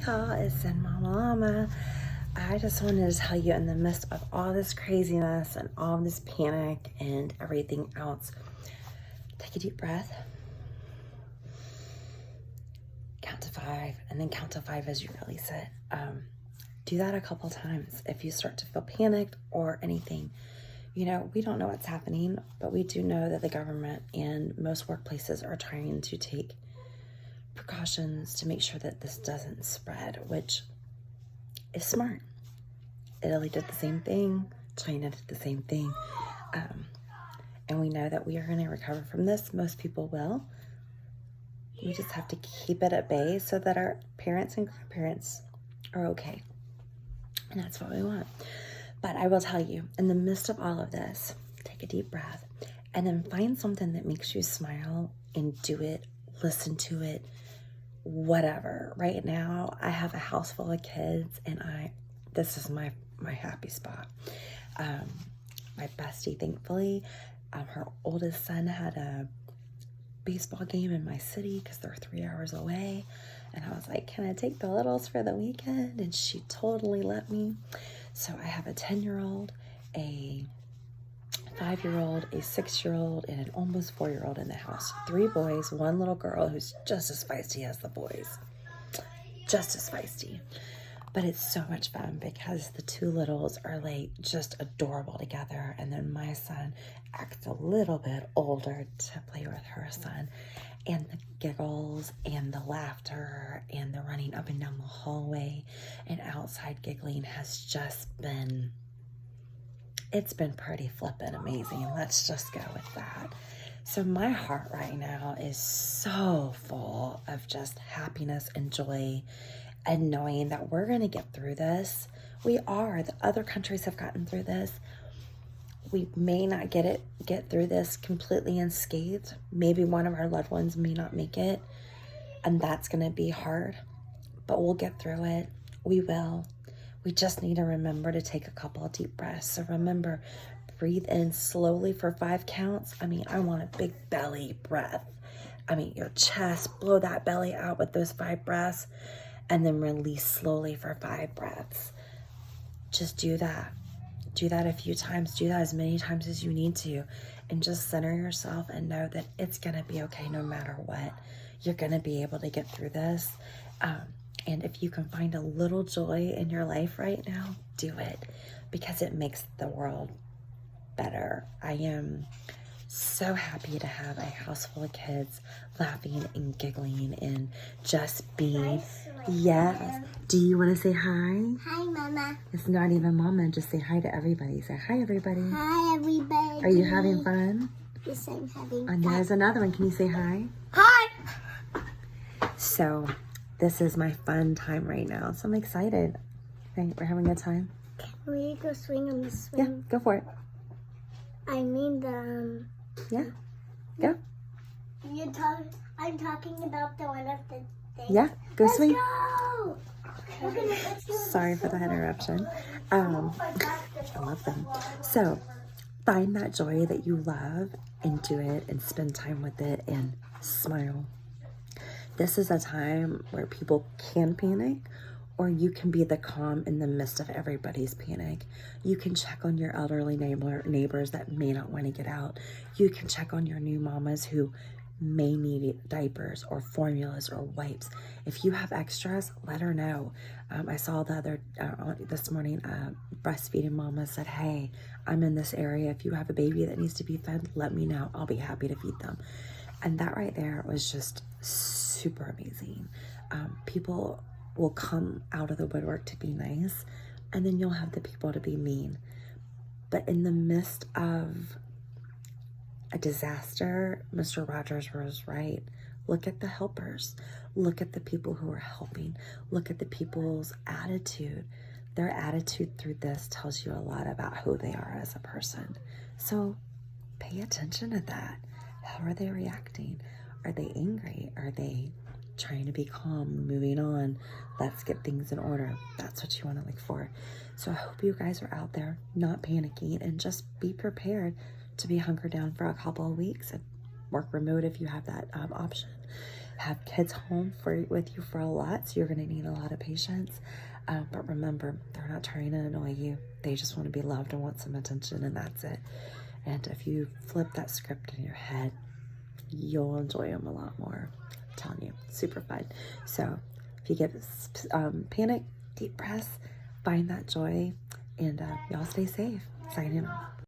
y'all, it's Zen Mama. I just wanted to tell you, in the midst of all this craziness and all this panic and everything else, take a deep breath, count to 5, and then count to 5 as you release it. Do that a couple times if you start to feel panicked or anything. You know, we don't know what's happening, but we do know that the government and most workplaces are trying to take precautions to make sure that this doesn't spread, which is smart. Italy did the same thing. China did the same thing. And we know that we are going to recover from this. Most people will. We just have to keep it at bay so that our parents and grandparents are okay. And that's what we want. But I will tell you, in the midst of all of this, take a deep breath and then find something that makes you smile and do it, listen to it, whatever. Right now, I have a house full of kids and this is my happy spot. My bestie, thankfully, her oldest son had a baseball game in my city because they're 3 hours away. And I was like, can I take the littles for the weekend? And she totally let me. So I have a 10-year-old, a 5-year-old, a 6-year-old, and an almost 4-year-old in the house. 3 boys, 1 little girl who's just as feisty as the boys. Just as feisty. But it's so much fun because the 2 littles are like just adorable together. And then my son acts a little bit older to play with her son. And the giggles and the laughter and the running up and down the hallway and outside giggling has just been, it's been pretty flippin' amazing. Let's just go with that. So my heart right now is so full of just happiness and joy and knowing that we're going to get through this. We are. The other countries have gotten through this. We may not get through this completely unscathed. Maybe one of our loved ones may not make it, and that's going to be hard, but we'll get through it. We will. We just need to remember to take a couple of deep breaths. So remember, breathe in slowly for 5 counts. I mean, I want a big belly breath. I mean, your chest, blow that belly out with those 5 breaths, and then release slowly for 5 breaths. Just do that. Do that a few times. Do that as many times as you need to. And just center yourself and know that it's going to be okay no matter what. You're going to be able to get through this. And if you can find a little joy in your life right now, do it. Because it makes the world better. I am so happy to have a house full of kids laughing and giggling and just being. Yes. Do you want to say hi? Hi, Mama. It's not even Mama. Just say hi to everybody. Say hi, everybody. Hi, everybody. Are you having fun? Yes, I'm having fun. And there's another one. Can you say hi? Hi. So this is my fun time right now. So I'm excited. Right, we're having a good time. Can we go swing on the swing? Yeah, go for it. I mean the Yeah, go. I'm talking about the one of the things. Yeah, go Let's swing. go. Let's go. Sorry for the interruption. I love them. So find that joy that you love and do it and spend time with it and smile. This is a time where people can panic, or you can be the calm in the midst of everybody's panic. You can check on your elderly neighbors that may not want to get out. You can check on your new mamas who may need diapers or formulas or wipes. If you have extras, let her know. I saw this morning, breastfeeding mama said, hey, I'm in this area. If you have a baby that needs to be fed, let me know. I'll be happy to feed them. And that right there was just super amazing. People will come out of the woodwork to be nice, and then you'll have the people to be mean. But in the midst of a disaster, Mr. Rogers was right. Look at the helpers. Look at the people who are helping. Look at the people's attitude. Their attitude through this tells you a lot about who they are as a person. So pay attention to that. How are they reacting? Are they angry? Are they trying to be calm, moving on? Let's get things in order. That's what you want to look for. So I hope you guys are out there not panicking and just be prepared to be hunkered down for a couple of weeks and work remote if you have that option. have kids home with you for a lot, so you're going to need a lot of patience. But remember, they're not trying to annoy you. They just want to be loved and want some attention, and that's it. And if you flip that script in your head, you'll enjoy them a lot more. I'm telling you, super fun. So if you get panic, deep breaths, find that joy, and y'all stay safe. Signing off.